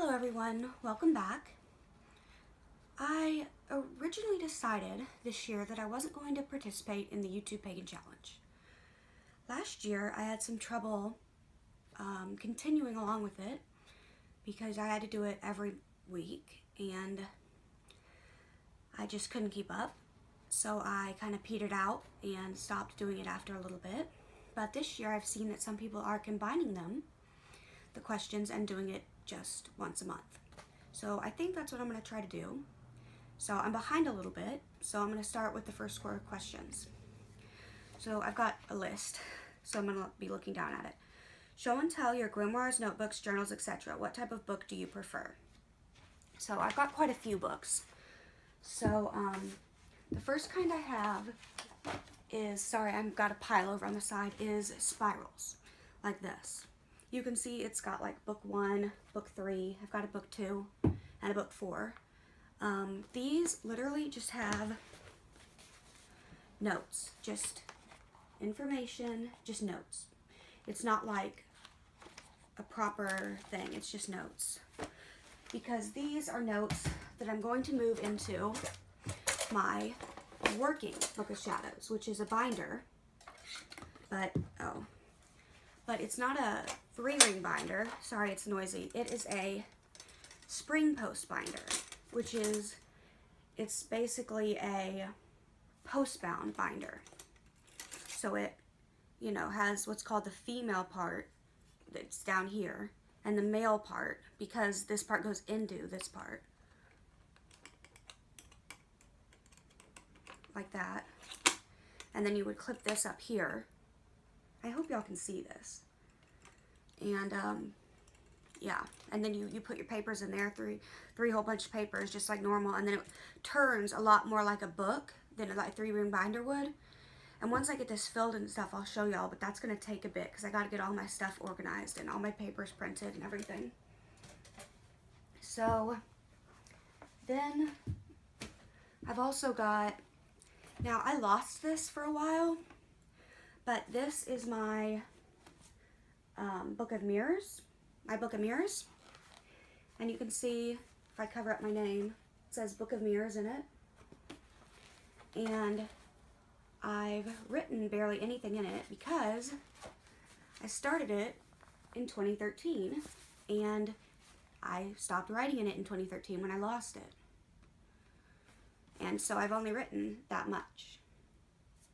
Hello everyone, welcome back. I originally decided this year that I wasn't going to participate in the YouTube Pagan Challenge. Last year I had some trouble continuing along with it because I had to do it every week and I just couldn't keep up. So I kind of petered out and stopped doing it after a little bit. But this year I've seen that some people are combining the questions and doing it just once a month. So I think that's what I'm going to try to do. So I'm behind a little bit, so I'm going to start with the first score of questions. So I've got a list, so I'm going to be looking down at it. Show and tell your grimoires, notebooks, journals, etc. What type of book do you prefer? So I've got quite a few books. So the first kind I have is, sorry, I've got a pile over on the side, is spirals, like this. You can see it's got like book 1, book 3, I've got a book 2, and a book 4. These literally just have notes, just information, just notes. It's not like a proper thing, it's just notes. Because these are notes that I'm going to move into my working Book of Shadows, which is a binder, but it's not a 3-ring binder. Sorry, it's noisy. It is a spring post binder, which is, it's basically a post-bound binder. So it, you know, has what's called the female part that's down here, and the male part, because this part goes into this part. Like that. And then you would clip this up here. I hope y'all can see this. And yeah, and then you put your papers in there, three whole bunch of papers, just like normal, and then it turns a lot more like a book than like a 3-ring binder would. And once I get this filled and stuff, I'll show y'all, but that's going to take a bit because I got to get all my stuff organized and all my papers printed and everything. So then I've also got, now I lost this for a while, but this is my Book of Mirrors, my Book of Mirrors. And you can see, if I cover up my name, it says Book of Mirrors in it. And I've written barely anything in it because I started it in 2013 and I stopped writing in it in 2013 when I lost it. And so I've only written that much.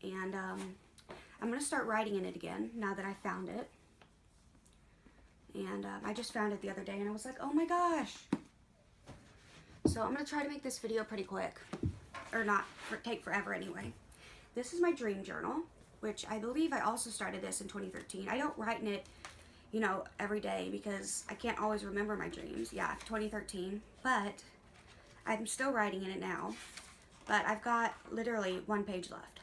And I'm going to start writing in it again now that I found it. And I just found it the other day and I was like, oh my gosh. So I'm going to try to make this video pretty quick. Or not, take forever anyway. This is my dream journal, which I believe I also started this in 2013. I don't write in it, you know, every day because I can't always remember my dreams. Yeah, 2013. But I'm still writing in it now. But I've got literally 1 page left.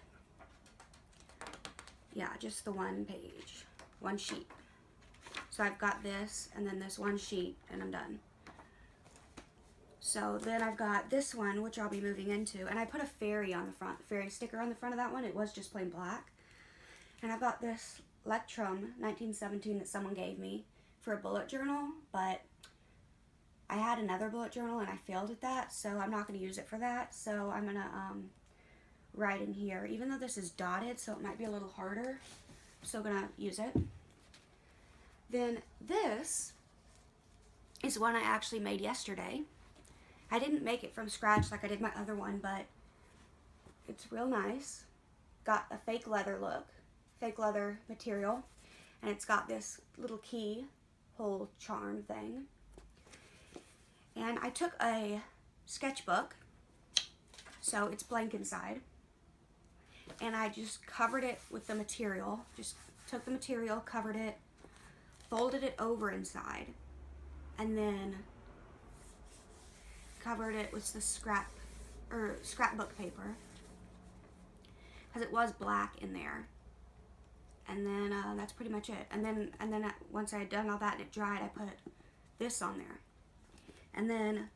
Yeah, just the 1 page, 1 sheet. So I've got this and then this 1 sheet and I'm done. So then I've got this one, which I'll be moving into, and I put a fairy on the front, fairy sticker on the front of that one. It was just plain black. And I've got this Lectrum 1917 that someone gave me for a bullet journal, but I had another bullet journal and I failed at that, so I'm not going to use it for that. So I'm going to write in here, even though this is dotted, so it might be a little harder. I'm still going to use it. Then this is one I actually made yesterday. I didn't make it from scratch like I did my other one, but it's real nice. Got a fake leather look, fake leather material, and it's got this little key hole charm thing. And I took a sketchbook, so it's blank inside, and I just covered it with the material. Just took the material, covered it, folded it over inside, and then covered it with the scrapbook paper, because it was black in there. And then that's pretty much it. And then once I had done all that and it dried, I put this on there. And then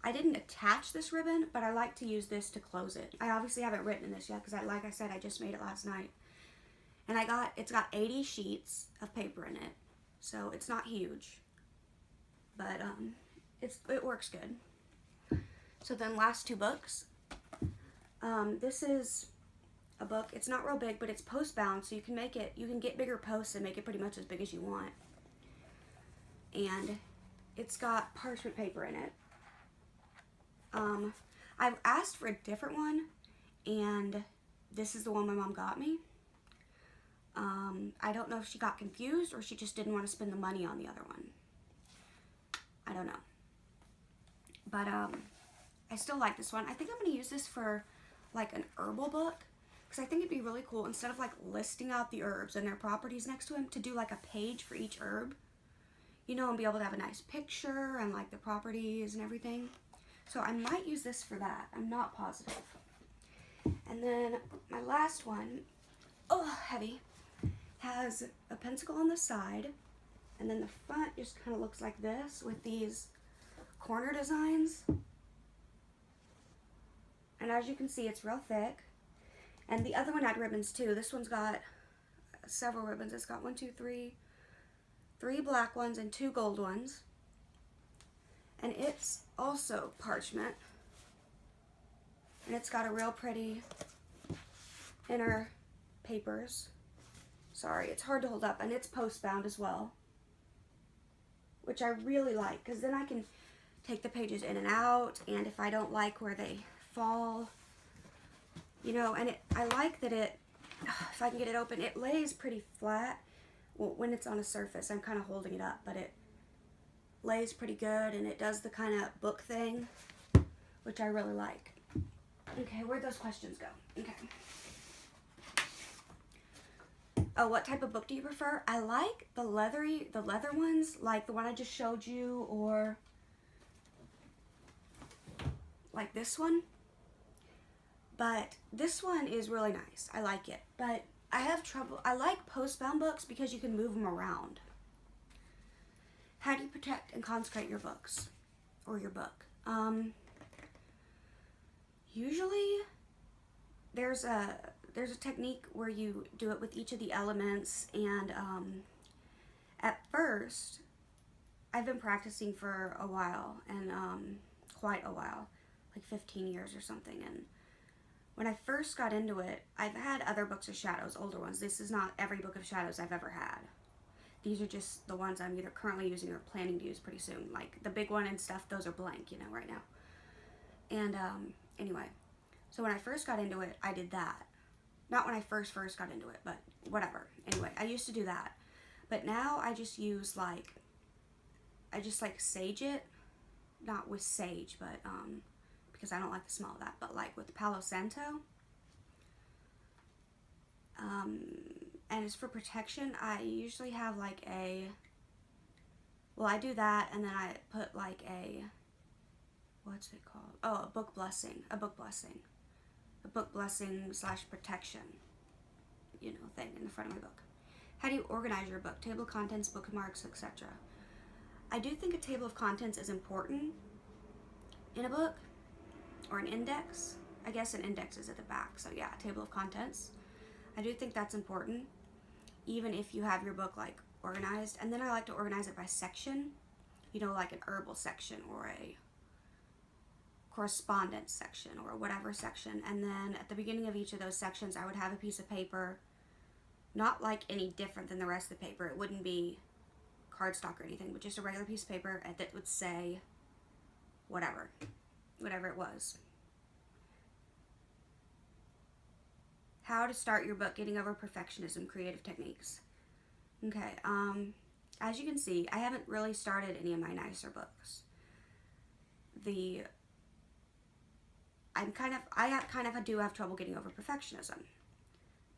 I didn't attach this ribbon, but I like to use this to close it. I obviously haven't written in this yet because, like I said, I just made it last night. And it's got 80 sheets of paper in it, so it's not huge. But it works good. So then last two books. This is a book. It's not real big, but it's post bound, so you can get bigger posts and make it pretty much as big as you want. And it's got parchment paper in it. I've asked for a different one, and this is the one my mom got me. I don't know if she got confused or she just didn't want to spend the money on the other one. I don't know. But I still like this one. I think I'm going to use this for like an herbal book, because I think it'd be really cool, instead of like listing out the herbs and their properties next to them, to do like a page for each herb, you know, and be able to have a nice picture and like the properties and everything. So I might use this for that. I'm not positive. And then my last one, oh, heavy, has a pentacle on the side, and then the front just kind of looks like this with these corner designs. And as you can see, it's real thick. And the other one had ribbons too. This one's got several ribbons. It's got 3 black ones and 2 gold ones. And it's also parchment. And it's got a real pretty inner papers. Sorry, it's hard to hold up. And it's post bound as well, which I really like, because then I can take the pages in and out, and if I don't like where they fall, you know, and I like that it, if I can get it open, it lays pretty flat. Well, when it's on a surface, I'm kind of holding it up, but it lays pretty good, and it does the kind of book thing, which I really like. Okay, where'd those questions go? Okay. Oh, what type of book do you prefer? I like the leather ones, like the one I just showed you, or like this one. But this one is really nice. I like it. But I have trouble. I like post-bound books because you can move them around. How do you protect and consecrate your books or your book? Usually there's a technique where you do it with each of the elements, and at first I've been practicing for a while, and quite a while, like 15 years or something. And when I first got into it, I've had other books of shadows, older ones. This is not every book of shadows I've ever had. These are just the ones I'm either currently using or planning to use pretty soon. Like the big one and stuff, those are blank, you know, right now. And anyway, so when I first got into it, I did that. Not when I first got into it, but whatever. Anyway, I used to do that. But now I just use like, I just like sage it. Not with sage, but because I don't like the smell of that, but like with Palo Santo. And as for protection, I usually have like well, I do that, and then I put like what's it called? Oh, a book blessing / protection, you know, thing in the front of my book. How do you organize your book? Table of contents, bookmarks, etc. I do think a table of contents is important in a book, or an index. I guess an index is at the back, so yeah, table of contents. I do think that's important, even if you have your book like organized. And then I like to organize it by section, you know, like an herbal section or a correspondence section or whatever section. And then at the beginning of each of those sections, I would have a piece of paper, not like any different than the rest of the paper. It wouldn't be cardstock or anything, but just a regular piece of paper that would say whatever it was. How to start your book, getting over perfectionism, creative techniques. Okay, as you can see, I haven't really started any of my nicer books. I kind of do have trouble getting over perfectionism,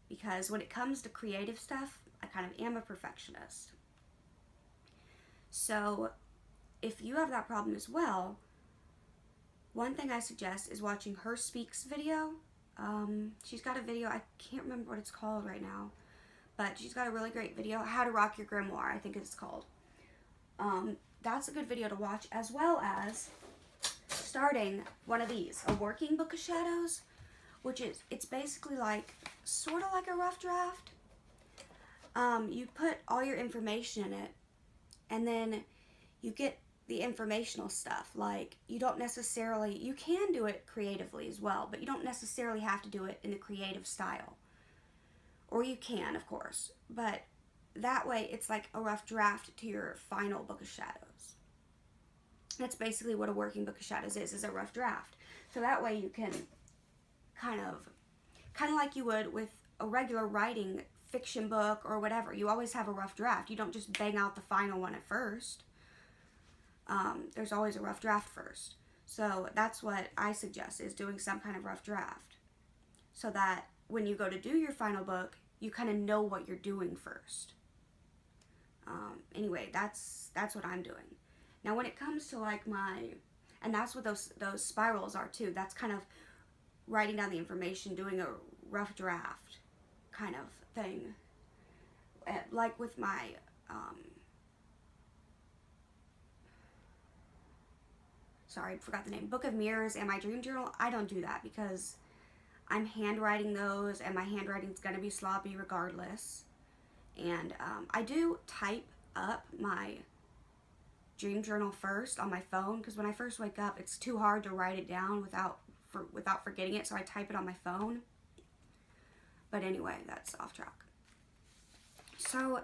because when it comes to creative stuff, I kind of am a perfectionist. So if you have that problem as well, one thing I suggest is watching Her Speaks video. She's got a video, I can't remember what it's called right now, but she's got a really great video, How to Rock Your Grimoire, I think it's called. That's a good video to watch, as well as starting one of these, a working book of shadows, which is, it's basically like, sort of like a rough draft. You put all your information in it, and then you get the informational stuff. Like, you can do it creatively as well, but you don't necessarily have to do it in a creative style. Or you can, of course, but that way it's like a rough draft to your final Book of Shadows. That's basically what a working Book of Shadows is a rough draft. So that way you can kind of like you would with a regular writing fiction book or whatever. You always have a rough draft. You don't just bang out the final one at first. There's always a rough draft first. So that's what I suggest, is doing some kind of rough draft, so that when you go to do your final book, you kind of know what you're doing first. Anyway, that's what I'm doing. Now when it comes to like and that's what those spirals are too. That's kind of writing down the information, doing a rough draft kind of thing. Like with my sorry, I forgot the name, Book of Mirrors and my dream journal, I don't do that because I'm handwriting those and my handwriting's gonna be sloppy regardless. And I do type up my dream journal first on my phone, because when I first wake up, it's too hard to write it down without forgetting it, so I type it on my phone. But anyway, that's off track. So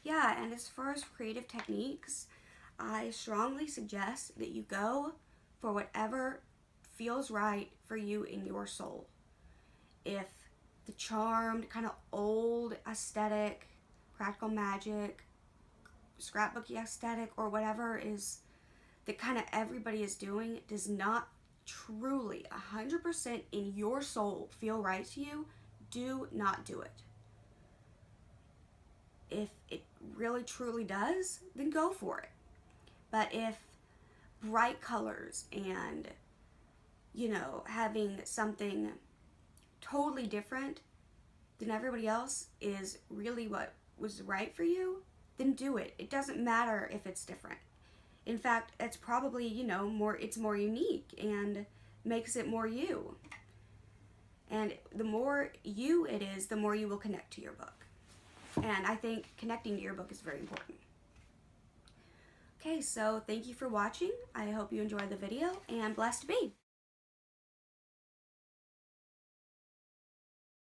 yeah, and as far as creative techniques, I strongly suggest that you go for whatever feels right for you in your soul. If the charmed, kind of old aesthetic, practical magic, scrapbooky aesthetic, or whatever is that kind of everybody is doing does not truly 100% in your soul feel right to you, do not do it. If it really truly does, then go for it. But if bright colors and, you know, having something totally different than everybody else is really what was right for you, then do it. It doesn't matter if it's different. In fact, it's probably, you know, it's more unique and makes it more you. And the more you it is, the more you will connect to your book. And I think connecting to your book is very important. Okay, so thank you for watching. I hope you enjoyed the video, and blessed be.